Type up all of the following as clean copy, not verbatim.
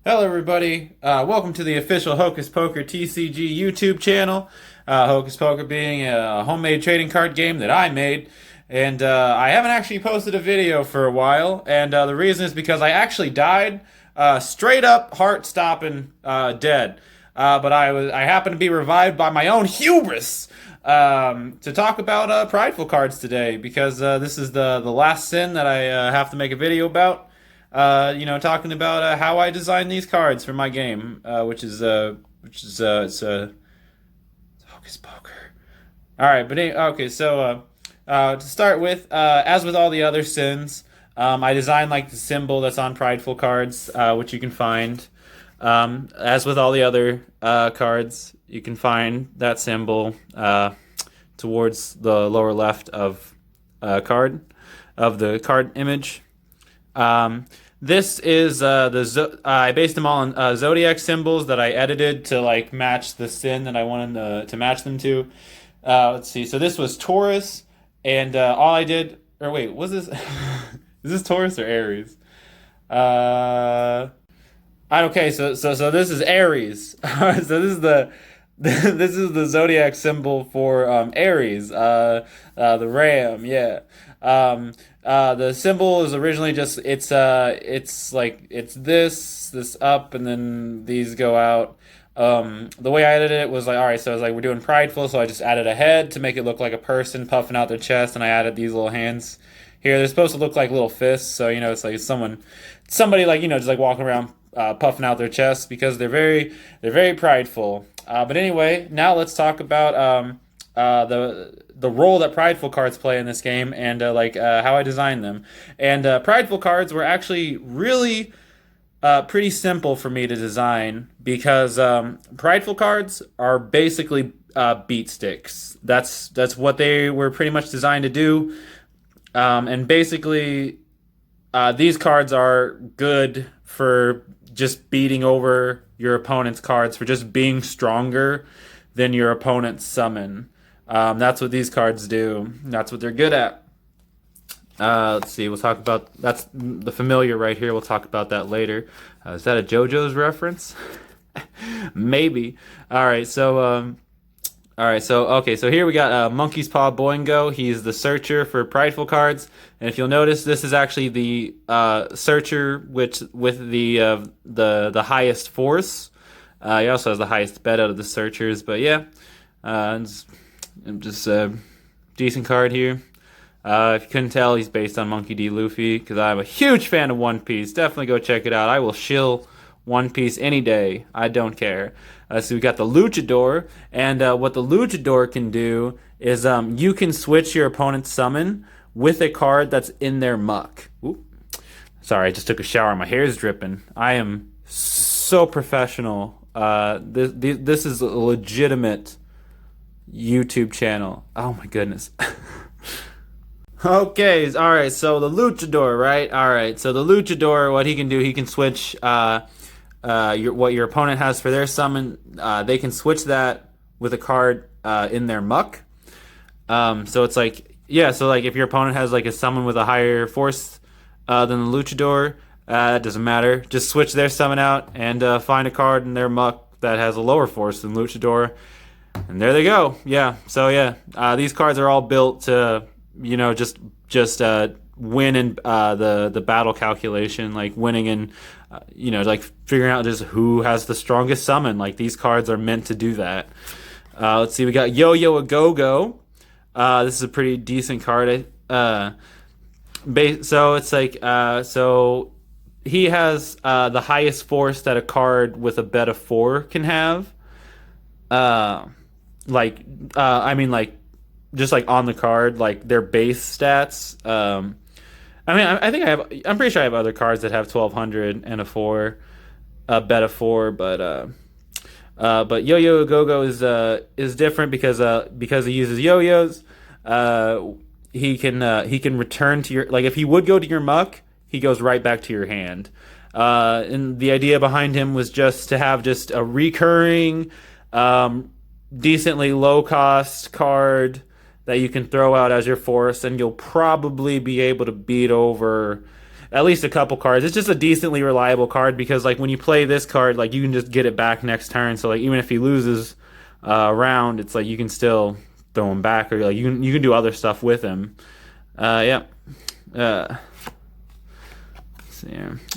Hello, everybody. Welcome to the official Hocus Poker TCG YouTube channel. Hocus Poker being a homemade trading card game that I made. And I haven't actually posted a video for a while. And the reason is because I actually died straight up, heart stopping, dead. But I happened to be revived by my own hubris to talk about Prideful cards today because this is the last sin that I have to make a video about. Talking about how I designed these cards for my game, it's Hocus Poker. All right, okay. So to start with, as with all the other sins, I designed like the symbol that's on Prideful cards, which you can find. As with all the other cards, you can find that symbol towards the lower left of the card image. This is I based them all on zodiac symbols that I edited to like match the sin that I wanted to match them to. Let's see. So this was Taurus, and all I did. Or wait, was this? Is this Taurus or Aries? Okay. So this is Aries. So this is the this is the zodiac symbol for Aries, the ram. Yeah. The symbol is originally just it's like it's this up and then these go out. The way I edited it was like, all right, so I was like, we're doing prideful, so I just added a head to make it look like a person puffing out their chest, and I added these little hands here. They're supposed to look like little fists, so it's like somebody like just like walking around puffing out their chest because they're very prideful. But anyway, now let's talk about the role that prideful cards play in this game and how I designed them. And prideful cards were actually really pretty simple for me to design because prideful cards are basically beat sticks. That's what they were pretty much designed to do. And basically, these cards are good for just beating over your opponent's cards, for just being stronger than your opponent's summon. That's what these cards do. That's what they're good at. Let's see. We'll talk about that's the familiar right here. We'll talk about that later. Is that a JoJo's reference? Maybe. All right. So here we got Monkey's Paw Boingo. He's the searcher for prideful cards, and if you'll notice, this is actually the searcher which with the highest force. He also has the highest bet out of the searchers, but yeah, just a decent card here. If you couldn't tell, he's based on Monkey D. Luffy because I'm a huge fan of One Piece. Definitely go check it out. I will shill One Piece any day. I don't care. So we got the Luchador, and what the Luchador can do is you can switch your opponent's summon with a card that's in their muck. Ooh. Sorry, I just took a shower. My hair's dripping. I am so professional. This is a legitimate YouTube channel. Oh my goodness. Okay, all right. So the Luchador, right? All right. So the Luchador, what he can do, he can switch what your opponent has for their summon. They can switch that with a card in their muck. So it's like so like if your opponent has like a summon with a higher force than the Luchador, it doesn't matter. Just switch their summon out and find a card in their muck that has a lower force than Luchador, and there they go. Yeah. So yeah, these cards are all built to just win in the battle calculation, like winning in like figuring out just who has the strongest summon. Like these cards are meant to do that. Let's see, we got Yo-Yo A Go-Go. This is a pretty decent card. So it's like so he has the highest force that a card with a bet of 4 can have. I mean, like just like on the card, like their base stats. I mean, I'm pretty sure I have other cards that have 1200 and a bet of 4, but Yo-Yo Go-Go is different because he uses yo-yos. He can return to your, like if he would go to your muck, he goes right back to your hand. And the idea behind him was just to have just a recurring, decently low cost card that you can throw out as your force, and you'll probably be able to beat over at least a couple cards. It's just a decently reliable card because like when you play this card, like you can just get it back next turn. So like even if he loses a round, it's like you can still throw him back, or like you can do other stuff with him. Yeah. Uh,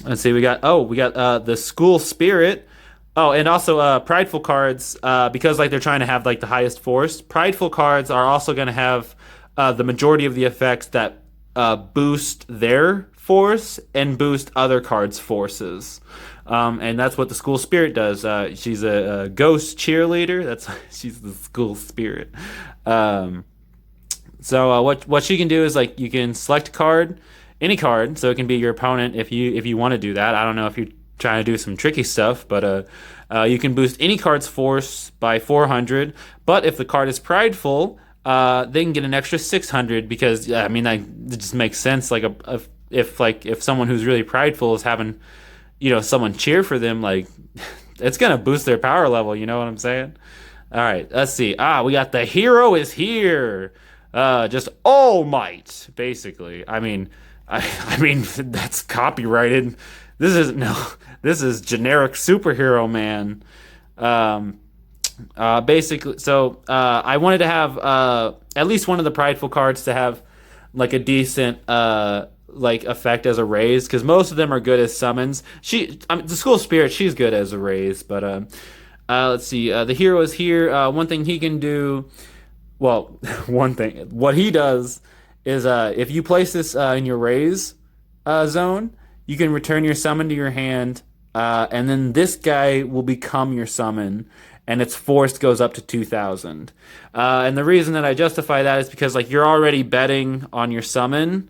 let's see. We got the School Spirit. Oh, and also prideful cards, because like they're trying to have like the highest force. Prideful cards are also going to have the majority of the effects that boost their force and boost other cards' forces. And that's what the School Spirit does. She's a ghost cheerleader. She's the School Spirit. So what she can do is like you can select a card, any card, so it can be your opponent if you want to do that. I don't know if you're trying to do some tricky stuff, but you can boost any card's force by 400. But if the card is prideful, they can get an extra 600 because I mean that it just makes sense. Like if someone who's really prideful is having someone cheer for them, like it's gonna boost their power level. You know what I'm saying? All right, let's see. We got the hero is here. Just all might, basically. I mean that's copyrighted. This is generic superhero man. Basically, so I wanted to have at least one of the prideful cards to have like a decent like effect as a raise, because most of them are good as summons. The School Spirit, she's good as a raise, but let's see. The hero is here. One thing he can do. Well, one thing. What he does is if you place this in your raise zone, you can return your summon to your hand, and then this guy will become your summon, and its force goes up to 2,000. And the reason that I justify that is because like you're already betting on your summon,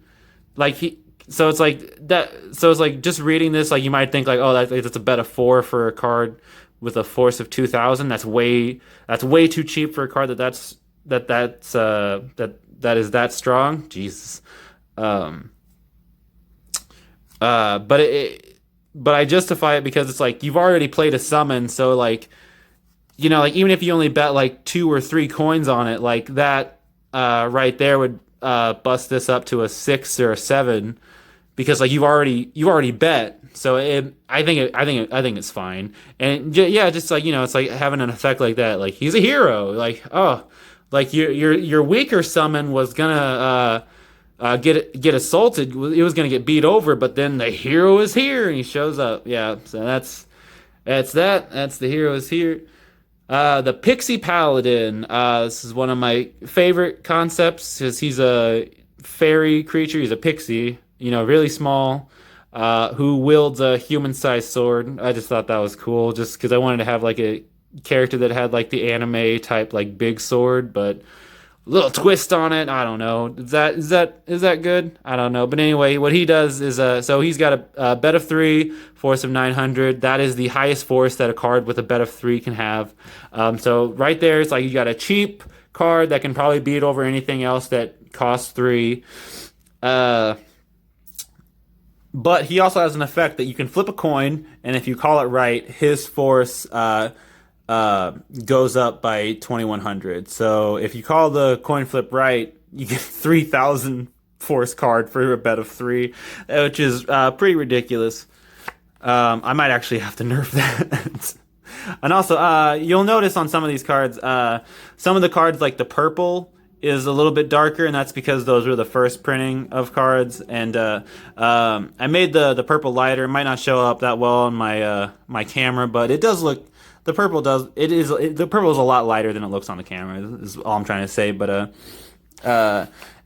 so it's like that. So it's like just reading this, like you might think like, oh, that's a bet of 4 for a card with a force of 2,000. That's way too cheap for a card that is that strong. Jesus. But I justify it because it's like you've already played a summon, so like like even if you only bet like 2 or 3 coins on it, like that right there would bust this up to a 6 or a 7 because like you've already bet. So I think it's fine. And yeah, just like it's like having an effect like that. Like he's a hero. Like like your weaker summon was gonna get assaulted. It was gonna get beat over, but then the hero is here and he shows up. Yeah, so that's the hero is here. The Pixie Paladin. This is one of my favorite concepts because he's a fairy creature. He's a pixie, really small, who wields a human-sized sword. I just thought that was cool, just because I wanted to have like a character that had like the anime type like big sword, but a little twist on it. I don't know. Is that good? I don't know. But anyway, what he does is so he's got a bet of 3, force of 900. That is the highest force that a card with a bet of 3 can have. So right there, it's like you got a cheap card that can probably beat over anything else that costs 3. But he also has an effect that you can flip a coin, and if you call it right, his force goes up by 2,100. So if you call the coin flip right, you get 3,000 force card for a bet of 3, which is pretty ridiculous. I might actually have to nerf that. And also, you'll notice on some of these cards, some of the cards like the purple is a little bit darker, and that's because those were the first printing of cards. And I made the purple lighter. It might not show up that well on my camera, but it does look. The purple is a lot lighter than it looks on the camera. Is all I'm trying to say. But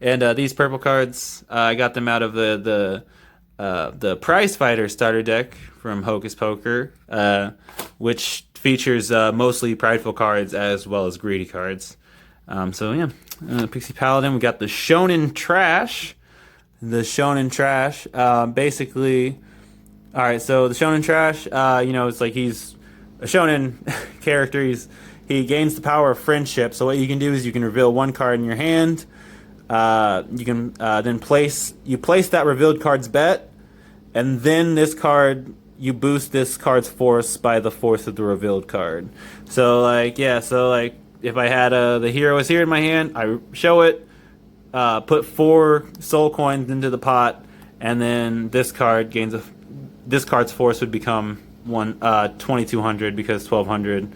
these purple cards, I got them out of the Prize Fighter starter deck from Hocus Poker, which features mostly prideful cards as well as greedy cards. So yeah, Pixie Paladin. We got the Shonen Trash. Basically, all right. So the Shonen Trash, it's like he's a shonen character. He gains the power of friendship. So what you can do is you can reveal one card in your hand. You can then place that revealed card's bet, and then you boost this card's force by the force of the revealed card. So if I had the hero is here in my hand, I show it, put 4 soul coins into the pot, and then this card's force would become 2200 because 1200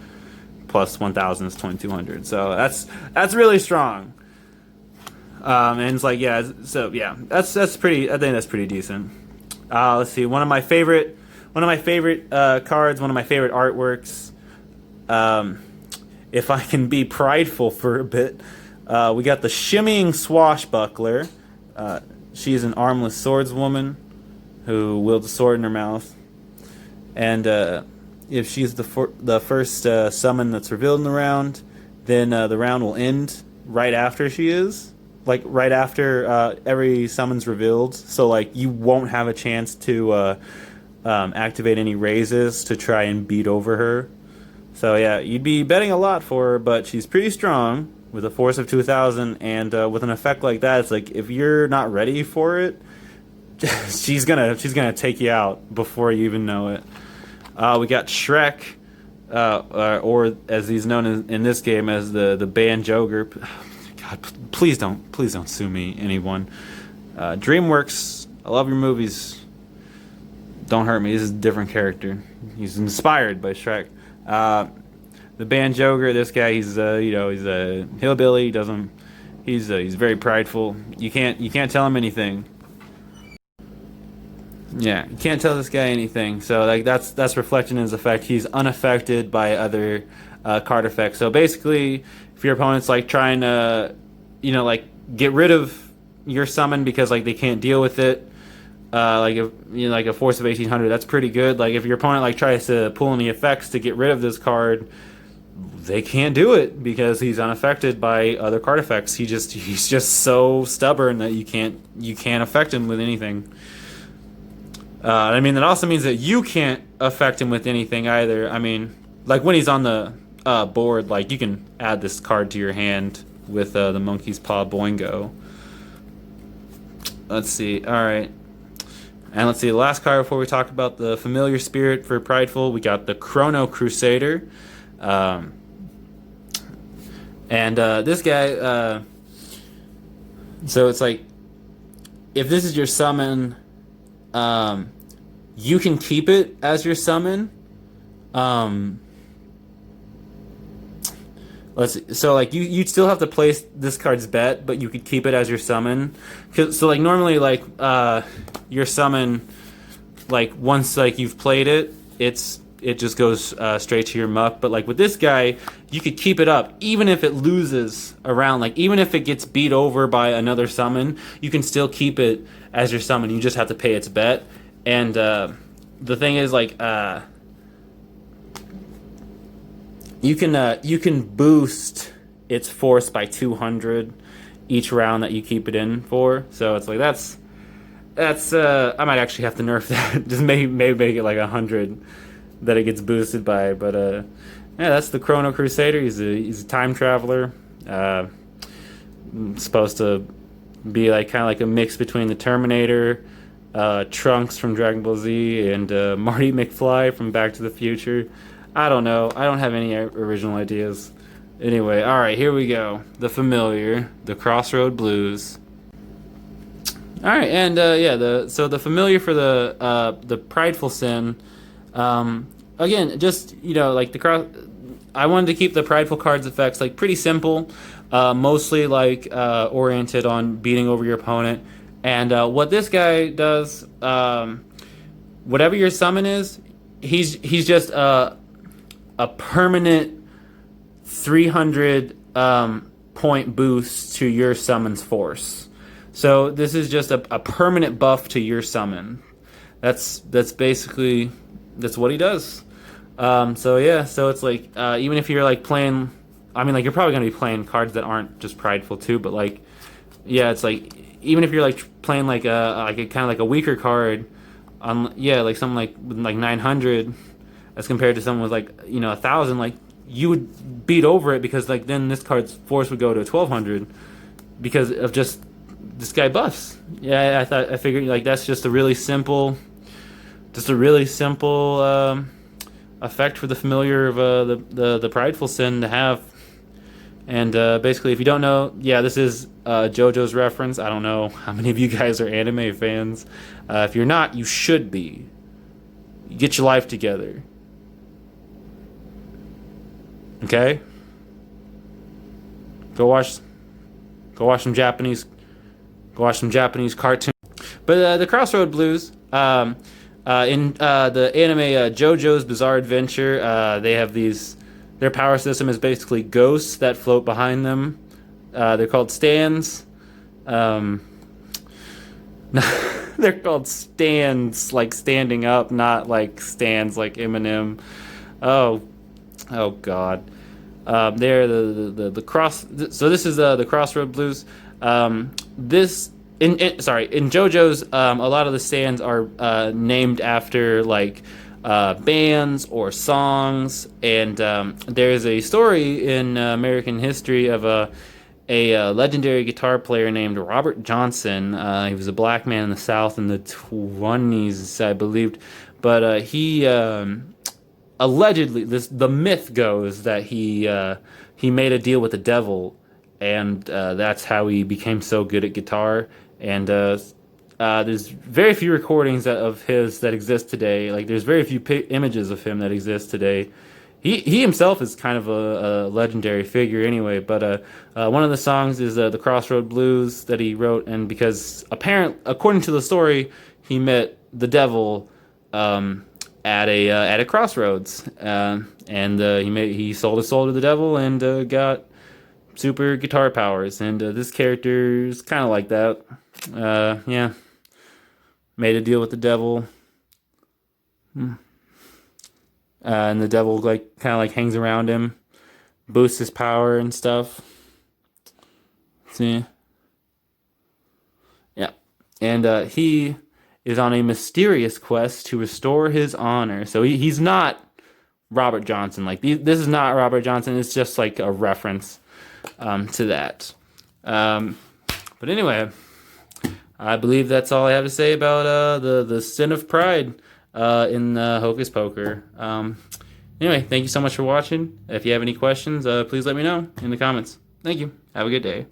plus 1000 is 2200. So that's really strong. And it's like yeah, so yeah, that's pretty. I think that's pretty decent. Let's see, one of my favorite cards, one of my favorite artworks. If I can be prideful for a bit, we got the shimmying swashbuckler. She's an armless swordswoman who wields a sword in her mouth, and if she's the first summon that's revealed in the round, then the round will end right after she is, like right after every summon's revealed. So like you won't have a chance to activate any raises to try and beat over her. So yeah, you'd be betting a lot for her, but she's pretty strong with a force of 2,000, and with an effect like that, it's like if you're not ready for it, she's gonna take you out before you even know it. We got Shrek, or as he's known in this game as the Banjo Group. God, please don't sue me, anyone. DreamWorks, I love your movies. Don't hurt me. This is a different character. He's inspired by Shrek. The Banjoger, this guy, he's he's a hillbilly. He's very prideful. You can't tell him anything. Yeah, you can't tell this guy anything. So like that's reflected in his effect. He's unaffected by other card effects. So basically, if your opponent's like trying to, like get rid of your summon because like they can't deal with it, like if like a force of 1800, that's pretty good. Like if your opponent like tries to pull any effects to get rid of this card, they can't do it because he's unaffected by other card effects. He's just so stubborn that you can't affect him with anything. I mean, that also means that you can't affect him with anything either. I mean, like when he's on the board, like you can add this card to your hand with the Monkey's Paw Boingo. Let's see. All right. And let's see, the last card before we talk about the familiar spirit for Prideful, we got the Chrono Crusader. This guy, so it's like, if this is your summon, you can keep it as your summon. Let's see, so like you'd still have to place this card's bet, but you could keep it as your summon. So like normally like your summon, like once like you've played it, it just goes straight to your muck. But like with this guy, you could keep it up even if it loses a round. Like even if it gets beat over by another summon, you can still keep it as your summon. You just have to pay its bet. And the thing is like you can boost its force by 200 each round that you keep it in for. So it's like that's I might actually have to nerf that. Just maybe make it like 100 that it gets boosted by. But yeah, that's the Chrono Crusader. He's a time traveler. Supposed to be like kind of like a mix between the Terminator, Trunks from Dragon Ball Z, and Marty McFly from Back to the Future. I don't know. I don't have any original ideas. Anyway, all right, here we go. The familiar, the Crossroad Blues. All right, and yeah, the familiar for the Prideful Sin. Again, just like I wanted to keep the Prideful cards effects like pretty simple, mostly like oriented on beating over your opponent. And what this guy does, whatever your summon is, he's just a permanent 300 point boost to your summon's force. So this is just a permanent buff to your summon. That's basically what he does. So yeah, so it's like even if you're like playing, I mean like you're probably gonna be playing cards that aren't just Prideful too, but like yeah, it's like even if you're like playing like a kind of like a weaker card on like something like with like 900 as compared to someone with like 1,000, like you would beat over it because like then this card's force would go to 1,200 because of just this guy buffs. Yeah, I figured like that's just a really simple effect for the familiar of the Prideful Sin to have. And basically, if you don't know, yeah, this is JoJo's reference. I don't know how many of you guys are anime fans. If you're not, you should be. Get your life together. Okay? Go watch go watch some Japanese go watch some Japanese cartoons. But the Crossroad Blues, in the anime JoJo's Bizarre Adventure, they have these. Their power system is basically ghosts that float behind them. They're called stands. Um, they're called stands, like standing up, not like stands like Eminem. Oh, oh God. They're the cross. So this is the Crossroad Blues. This in JoJo's, a lot of the stands are named after like bands or songs, and there's a story in American history of a legendary guitar player named Robert Johnson. He was a black man in the South in the 20s, I believed, but he allegedly, the myth goes that he made a deal with the devil, and that's how he became so good at guitar. And there's very few recordings of his that exist today. Like there's very few images of him that exist today. He himself is kind of a legendary figure anyway. But one of the songs is the Crossroad Blues that he wrote, and because according to the story, he met the devil at a crossroads, and he sold his soul to the devil and got super guitar powers. And this character is kind of like that. Yeah, made a deal with the devil, and the devil like kind of like hangs around him, boosts his power and stuff. See, yeah, and he is on a mysterious quest to restore his honor. So he's not Robert Johnson. Like this is not Robert Johnson. It's just like a reference to that. But anyway, I believe that's all I have to say about the sin of pride in Hocus Poker. Anyway, thank you so much for watching. If you have any questions, please let me know in the comments. Thank you. Have a good day.